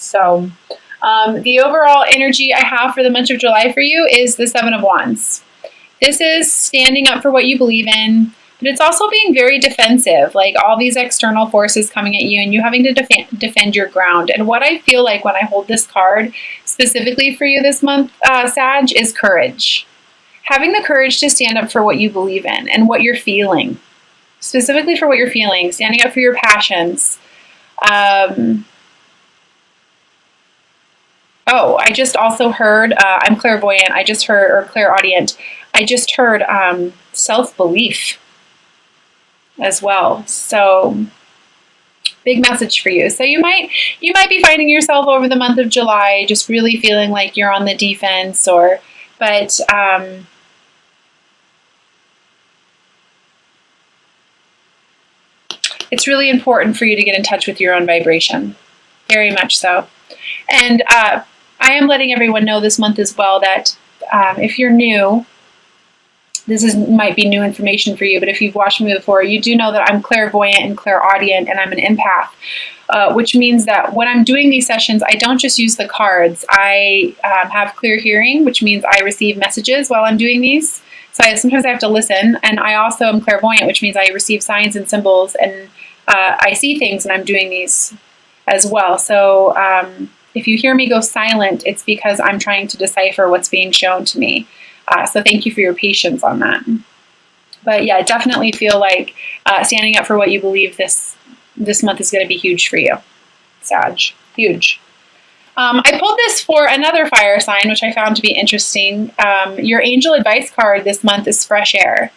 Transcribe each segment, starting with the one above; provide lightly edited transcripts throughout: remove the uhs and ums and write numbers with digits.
So the overall energy I have for the month of July for you is the Seven of Wands. This is standing up for what you believe in, but it's also being very defensive, like all these external forces coming at you and you having to defend your ground. And what I feel like when I hold this card specifically for you this month, Sag, is courage. Having the courage to stand up for what you believe in and what you're feeling. Specifically for what you're feeling, standing up for your passions. Oh, I just also heard, I'm clairvoyant, I just heard, or clairaudient, I just heard self-belief as well. So big message for you. So you might be finding yourself over the month of July just really feeling like you're on the defense, but it's really important for you to get in touch with your own vibration. Very much so. And I am letting everyone know this month as well that if you're new, might be new information for you, but if you've watched me before, you do know that I'm clairvoyant and clairaudient, and I'm an empath, which means that when I'm doing these sessions, I don't just use the cards. I have clear hearing, which means I receive messages while I'm doing these. So sometimes I have to listen, and I also am clairvoyant, which means I receive signs and symbols, and I see things when I'm doing these as well. So if you hear me go silent, it's because I'm trying to decipher what's being shown to me. So thank you for your patience on that. But yeah, definitely feel like standing up for what you believe this month is going to be huge for you, Sag. Huge. I pulled this for another fire sign, which I found to be interesting. Your angel advice card this month is fresh air.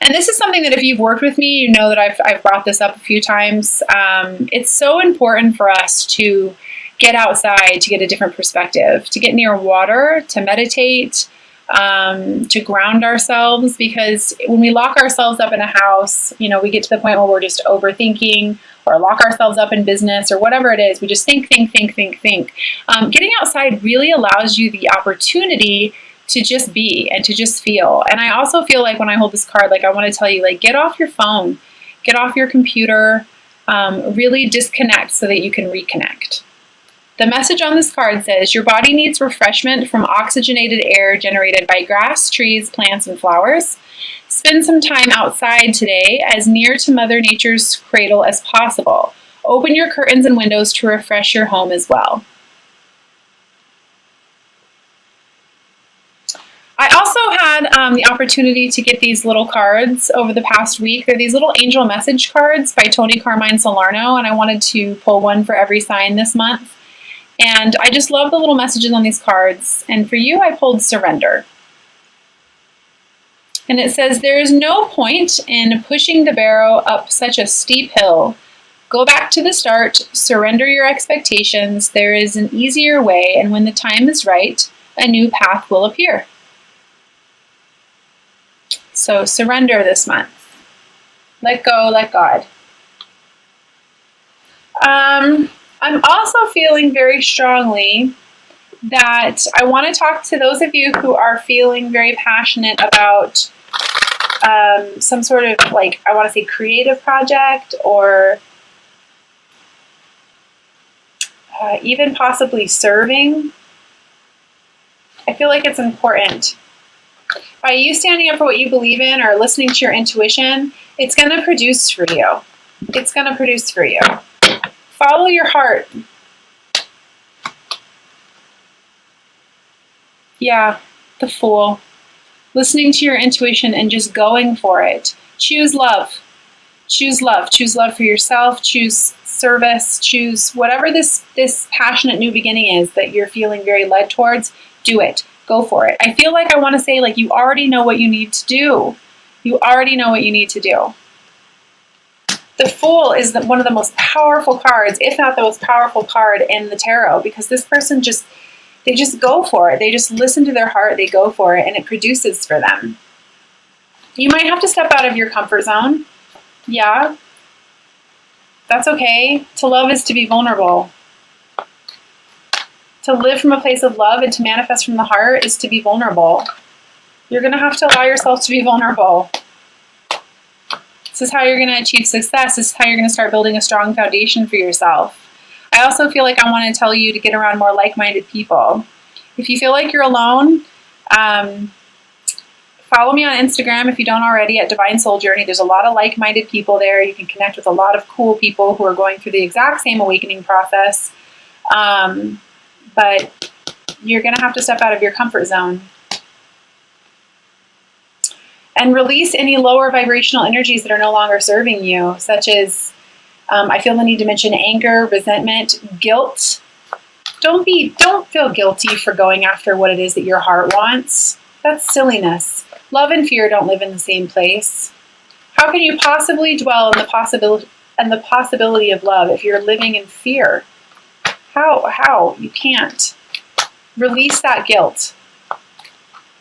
And this is something that if you've worked with me, you know that I've brought this up a few times. It's so important for us to get outside to get a different perspective, to get near water, to meditate, to ground ourselves, because when we lock ourselves up in a house, we get to the point where we're just overthinking, or lock ourselves up in business, or whatever it is. We just think. Getting outside really allows you the opportunity to just be and to just feel. And I also feel like when I hold this card, like I want to tell you, like, get off your phone, get off your computer, really disconnect so that you can reconnect. The message on this card says, your body needs refreshment from oxygenated air generated by grass, trees, plants, and flowers. Spend some time outside today, as near to Mother Nature's cradle as possible. Open your curtains and windows to refresh your home as well. I also had the opportunity to get these little cards over the past week. They're these little angel message cards by Tony Carmine Salerno, and I wanted to pull one for every sign this month. And I just love the little messages on these cards. And for you, I pulled surrender. And it says, there is no point in pushing the barrow up such a steep hill. Go back to the start, surrender your expectations. There is an easier way, and when the time is right, a new path will appear. So surrender this month. Let go, let God. I'm also feeling very strongly that I want to talk to those of you who are feeling very passionate about some sort of, like, I want to say creative project, or even possibly serving. I feel like it's important. By you standing up for what you believe in or listening to your intuition, it's going to produce for you. It's going to produce for you. Follow your heart. Yeah, the Fool. Listening to your intuition and just going for it. Choose love. Choose love. Choose love for yourself. Choose service. Choose whatever this passionate new beginning is that you're feeling very led towards. Do it. Go for it. I feel like I want to say, like, you already know what you need to do. You already know what you need to do. The Fool is one of the most powerful cards, if not the most powerful card in the tarot, because this person they just go for it. They just listen to their heart, they go for it, and it produces for them. You might have to step out of your comfort zone. Yeah. That's okay. To love is to be vulnerable. To live from a place of love and to manifest from the heart is to be vulnerable. You're going to have to allow yourself to be vulnerable. This is how you're going to achieve success. This is how you're going to start building a strong foundation for yourself. I also feel like I want to tell you to get around more like-minded people. If you feel like you're alone, follow me on Instagram if you don't already at Divine Soul Journey. There's a lot of like-minded people there. You can connect with a lot of cool people who are going through the exact same awakening process. But you're going to have to step out of your comfort zone. And release any lower vibrational energies that are no longer serving you, such as, I feel the need to mention anger, resentment, guilt. Don't feel guilty for going after what it is that your heart wants. That's silliness. Love and fear don't live in the same place. How can you possibly dwell in the possibility of love if you're living in fear? How? You can't. Release that guilt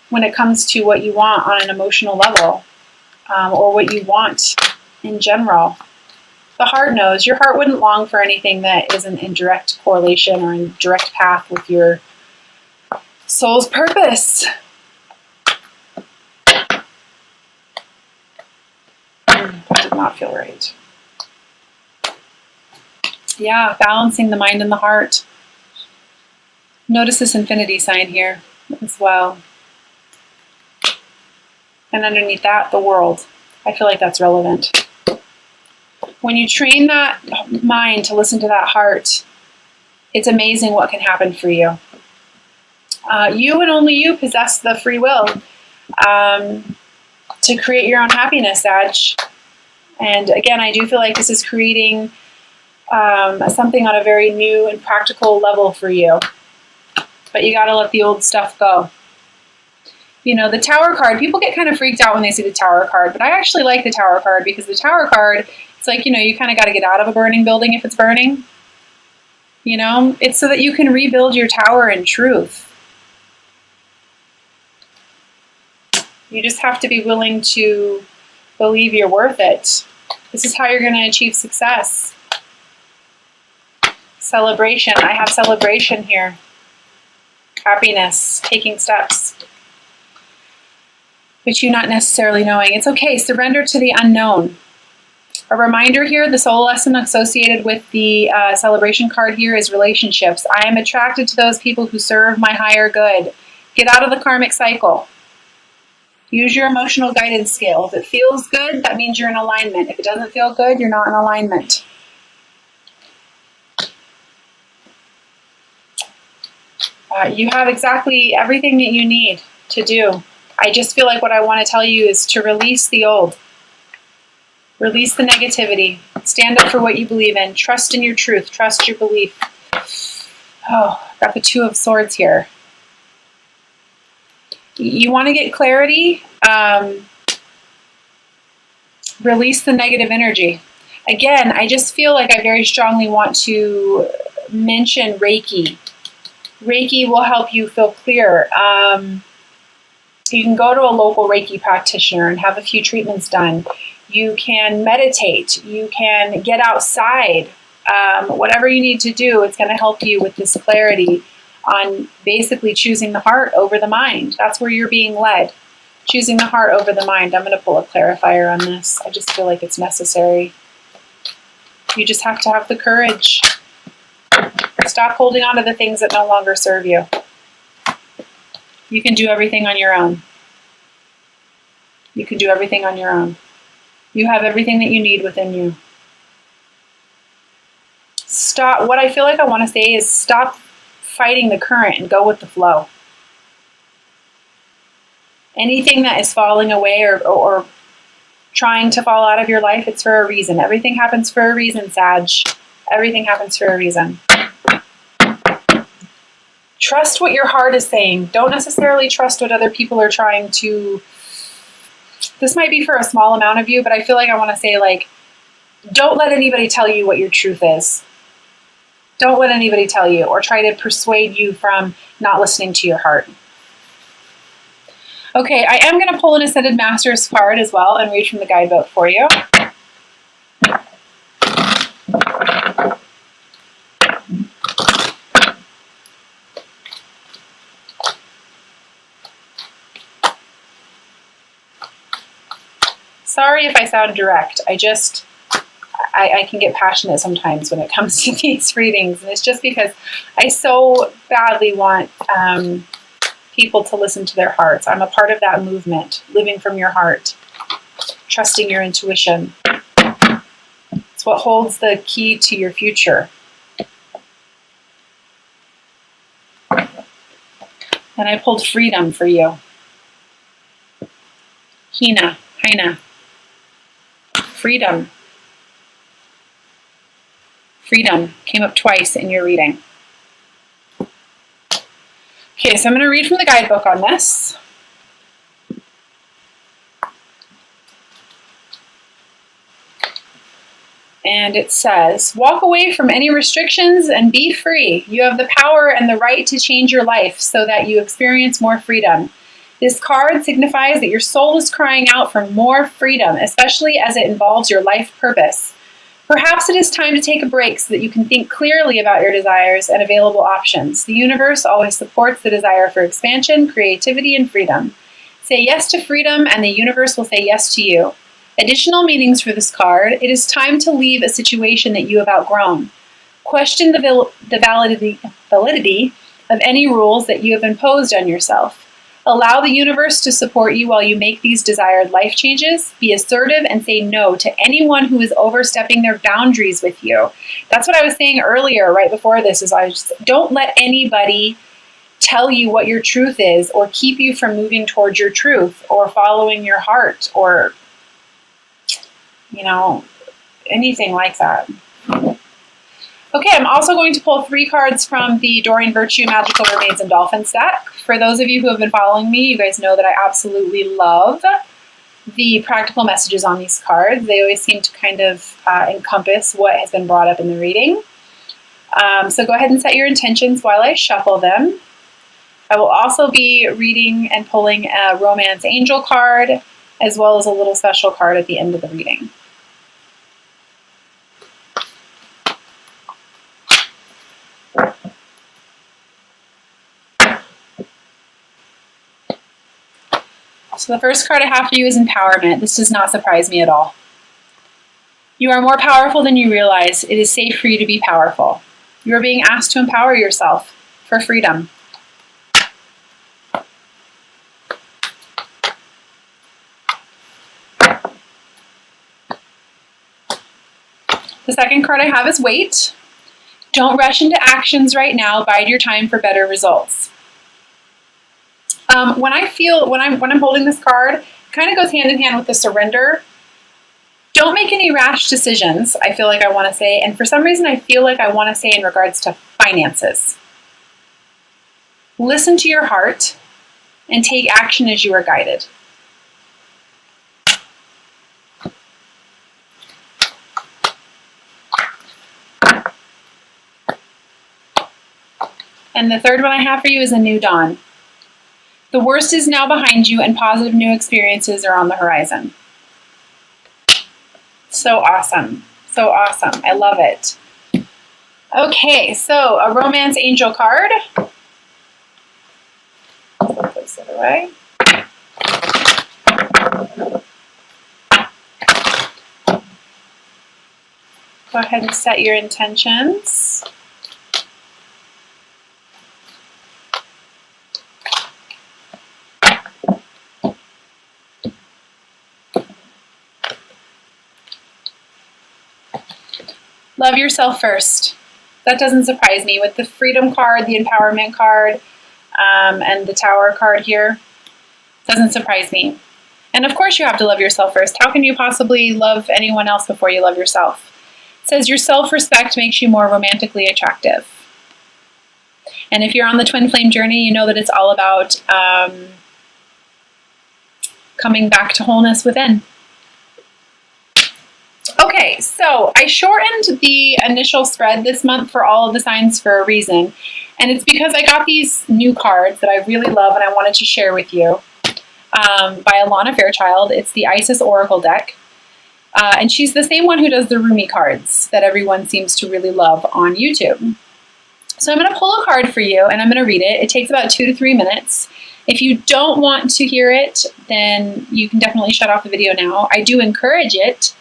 when it comes to what you want on an emotional level, or what you want in general. The heart knows. Your heart wouldn't long for anything that isn't in direct correlation or in direct path with your soul's purpose. That did not feel right. Yeah, balancing the mind and the heart. Notice this infinity sign here as well. And underneath that, the world. I feel like that's relevant. When you train that mind to listen to that heart, it's amazing what can happen for you. You and only you possess the free will to create your own happiness, Sag. And again, I do feel like this is creating something on a very new and practical level for you. But you got to let the old stuff go. You know, the Tower card, people get kind of freaked out when they see the Tower card, but I actually like the Tower card because the Tower card, it's like, you know, you kind of got to get out of a burning building if it's burning. You know, it's so that you can rebuild your tower in truth. You just have to be willing to believe you're worth it. This is how you're going to achieve success. Celebration. I have celebration here. Happiness. Taking steps. But you not necessarily knowing. It's okay. Surrender to the unknown. A reminder here, the soul lesson associated with the celebration card here is relationships. I am attracted to those people who serve my higher good. Get out of the karmic cycle. Use your emotional guidance scale. If it feels good, that means you're in alignment. If it doesn't feel good, you're not in alignment. You have exactly everything that you need to do. I just feel like what I want to tell you is to release the old. Release the negativity. Stand up for what you believe in. Trust in your truth. Trust your belief. Oh, got the Two of Swords here. You want to get clarity? Release the negative energy. Again, I just feel like I very strongly want to mention Reiki. Reiki will help you feel clear. You can go to a local Reiki practitioner and have a few treatments done. You can meditate. You can get outside. Whatever you need to do, it's going to help you with this clarity on basically choosing the heart over the mind. That's where you're being led. Choosing the heart over the mind. I'm going to pull a clarifier on this. I just feel like it's necessary. You just have to have the courage. Stop holding on to the things that no longer serve you. You can do everything on your own. You can do everything on your own. You have everything that you need within you. Stop. What I feel like I want to say is stop fighting the current and go with the flow. Anything that is falling away or trying to fall out of your life, it's for a reason. Everything happens for a reason, Sag. Everything happens for a reason. Trust what your heart is saying. Don't necessarily trust what other people are trying to... This might be for a small amount of you, but I feel like I want to say, like, don't let anybody tell you what your truth is. Don't let anybody tell you or try to persuade you from not listening to your heart. Okay, I am going to pull an Ascended Masters card as well and read from the guidebook for you. Sorry if I sound direct. I can get passionate sometimes when it comes to these readings. And it's just because I so badly want people to listen to their hearts. I'm a part of that movement, living from your heart, trusting your intuition. It's what holds the key to your future. And I pulled freedom for you. Hina. Freedom. Freedom came up twice in your reading. Okay, so I'm going to read from the guidebook on this. And it says, walk away from any restrictions and be free. You have the power and the right to change your life so that you experience more freedom. This card signifies that your soul is crying out for more freedom, especially as it involves your life purpose. Perhaps it is time to take a break so that you can think clearly about your desires and available options. The universe always supports the desire for expansion, creativity, and freedom. Say yes to freedom, and the universe will say yes to you. Additional meanings for this card: it is time to leave a situation that you have outgrown. Question the validity of any rules that you have imposed on yourself. Allow the universe to support you while you make these desired life changes. Be assertive and say no to anyone who is overstepping their boundaries with you. That's what I was saying earlier, right before this, is don't let anybody tell you what your truth is or keep you from moving towards your truth or following your heart or, anything like that. Okay, I'm also going to pull 3 cards from the Doreen Virtue Magical Mermaids and Dolphins deck. For those of you who have been following me, you guys know that I absolutely love the practical messages on these cards. They always seem to kind of encompass what has been brought up in the reading. So go ahead and set your intentions while I shuffle them. I will also be reading and pulling a Romance Angel card, as well as a little special card at the end of the reading. So the first card I have for you is Empowerment. This does not surprise me at all. You are more powerful than you realize. It is safe for you to be powerful. You are being asked to empower yourself for freedom. The second card I have is Wait. Don't rush into actions right now. Bide your time for better results. When I'm holding this card, it kind of goes hand in hand with the surrender. Don't make any rash decisions, I feel like I want to say, and for some reason I feel like I want to say in regards to finances. Listen to your heart and take action as you are guided. And the third one I have for you is A New Dawn. The worst is now behind you and positive new experiences are on the horizon. So awesome. So awesome. I love it. Okay, so a Romance Angel card. Place it away. Go ahead and set your intentions. Love yourself first. That doesn't surprise me. With the Freedom card, the Empowerment card, and the Tower card here, doesn't surprise me. And of course you have to love yourself first. How can you possibly love anyone else before you love yourself? It says your self-respect makes you more romantically attractive. And if you're on the twin flame journey, you know that it's all about coming back to wholeness within. Okay, so I shortened the initial spread this month for all of the signs for a reason. And it's because I got these new cards that I really love and I wanted to share with you by Alana Fairchild. It's the Isis Oracle deck. And she's the same one who does the Rumi cards that everyone seems to really love on YouTube. So I'm going to pull a card for you and I'm going to read it. It takes about 2 to 3 minutes. If you don't want to hear it, then you can definitely shut off the video now. I do encourage it.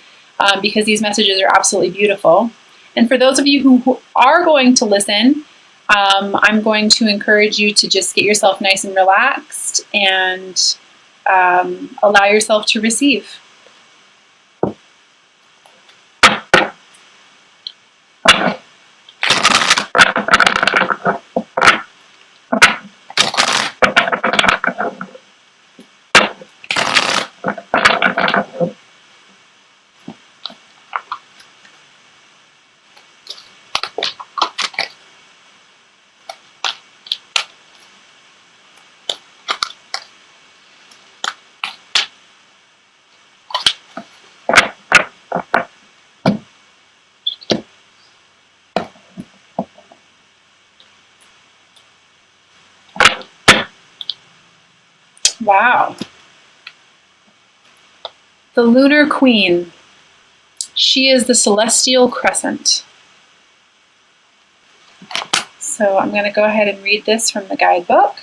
because these messages are absolutely beautiful. And for those of you who are going to listen, I'm going to encourage you to just get yourself nice and relaxed and allow yourself to receive. Wow. The Lunar Queen. She is the celestial crescent. So I'm going to go ahead and read this from the guidebook.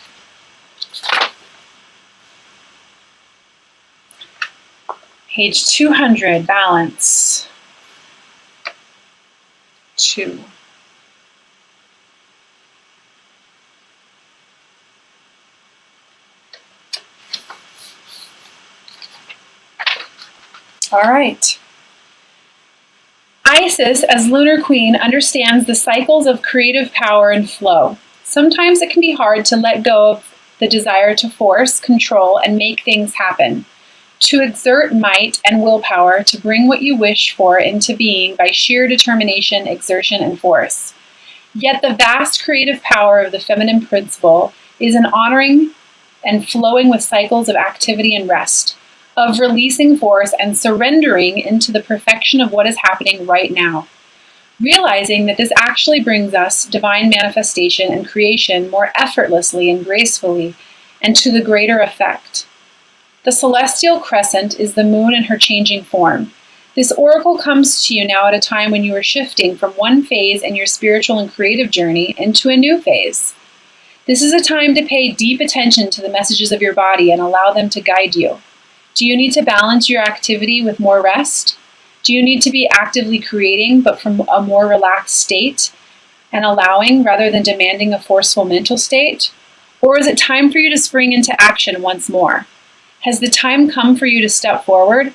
Page 200, balance. 2. All right. Isis, as Lunar Queen, understands the cycles of creative power and flow. Sometimes it can be hard to let go of the desire to force, control, and make things happen, to exert might and willpower to bring what you wish for into being by sheer determination, exertion, and force. Yet the vast creative power of the feminine principle is in honoring and flowing with cycles of activity and rest, of releasing force and surrendering into the perfection of what is happening right now, realizing that this actually brings us divine manifestation and creation more effortlessly and gracefully and to the greater effect. The celestial crescent is the moon in her changing form. This oracle comes to you now at a time when you are shifting from one phase in your spiritual and creative journey into a new phase. This is a time to pay deep attention to the messages of your body and allow them to guide you. Do you need to balance your activity with more rest? Do you need to be actively creating, but from a more relaxed state and allowing rather than demanding a forceful mental state? Or is it time for you to spring into action once more? Has the time come for you to step forward?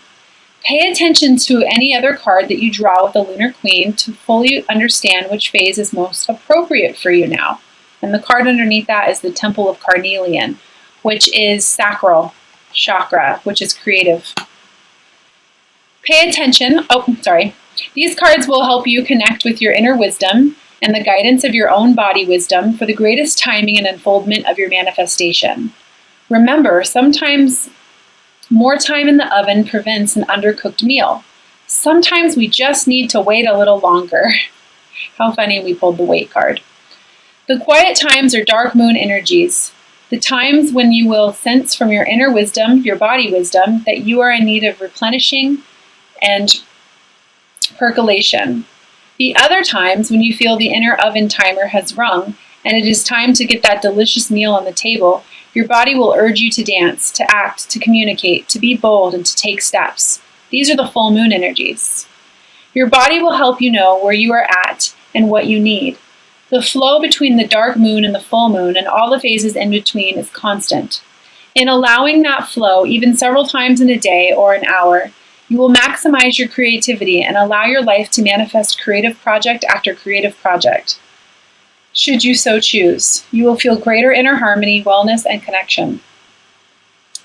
Pay attention to any other card that you draw with the Lunar Queen to fully understand which phase is most appropriate for you now. And the card underneath that is the Temple of Carnelian, which is sacral chakra, which is creative. Pay attention. These cards will help you connect with your inner wisdom and the guidance of your own body wisdom for the greatest timing and unfoldment of your manifestation. Remember, sometimes more time in the oven prevents an undercooked meal. Sometimes we just need to wait a little longer. How funny we pulled the wait card. The quiet times are dark moon energies. The times when you will sense from your inner wisdom, your body wisdom, that you are in need of replenishing and percolation. The other times when you feel the inner oven timer has rung and it is time to get that delicious meal on the table, your body will urge you to dance, to act, to communicate, to be bold, and to take steps. These are the full moon energies. Your body will help you know where you are at and what you need. The flow between the dark moon and the full moon and all the phases in between is constant. In allowing that flow, even several times in a day or an hour, you will maximize your creativity and allow your life to manifest creative project after creative project. Should you so choose, you will feel greater inner harmony, wellness, and connection.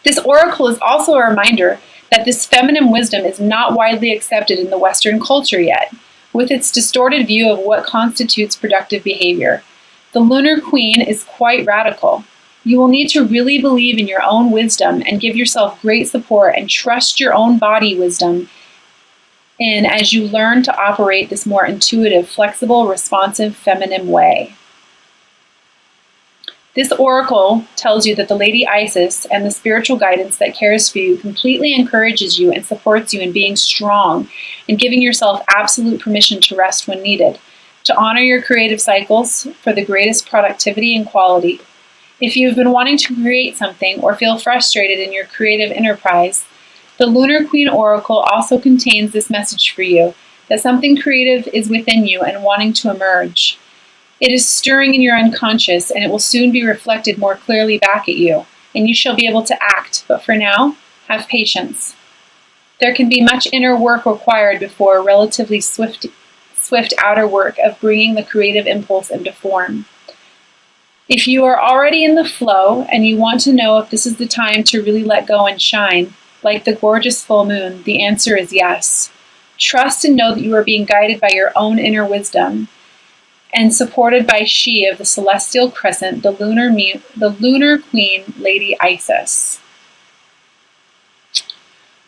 This oracle is also a reminder that this feminine wisdom is not widely accepted in the Western culture yet, with its distorted view of what constitutes productive behavior. The Lunar Queen is quite radical. You will need to really believe in your own wisdom and give yourself great support and trust your own body wisdom in as you learn to operate this more intuitive, flexible, responsive, feminine way. This oracle tells you that the Lady Isis and the spiritual guidance that cares for you completely encourages you and supports you in being strong and giving yourself absolute permission to rest when needed, to honor your creative cycles for the greatest productivity and quality. If you've been wanting to create something or feel frustrated in your creative enterprise, The Lunar Queen Oracle also contains this message for you, that something creative is within you and wanting to emerge. It is stirring in your unconscious, and it will soon be reflected more clearly back at you, and you shall be able to act, but for now, have patience. There can be much inner work required before relatively swift outer work of bringing the creative impulse into form. If you are already in the flow and you want to know if this is the time to really let go and shine, like the gorgeous full moon, the answer is yes. Trust and know that you are being guided by your own inner wisdom and supported by she of the celestial crescent, the lunar queen, Lady Isis.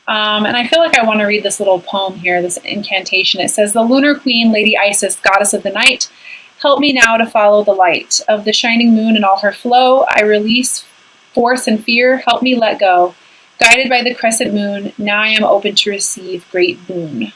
And I feel like I want to read this little poem here, this incantation. It says, the lunar queen, Lady Isis, goddess of the night, help me now to follow the light of the shining moon and all her flow. I release force and fear. Help me let go. Guided by the crescent moon, now I am open to receive great boon.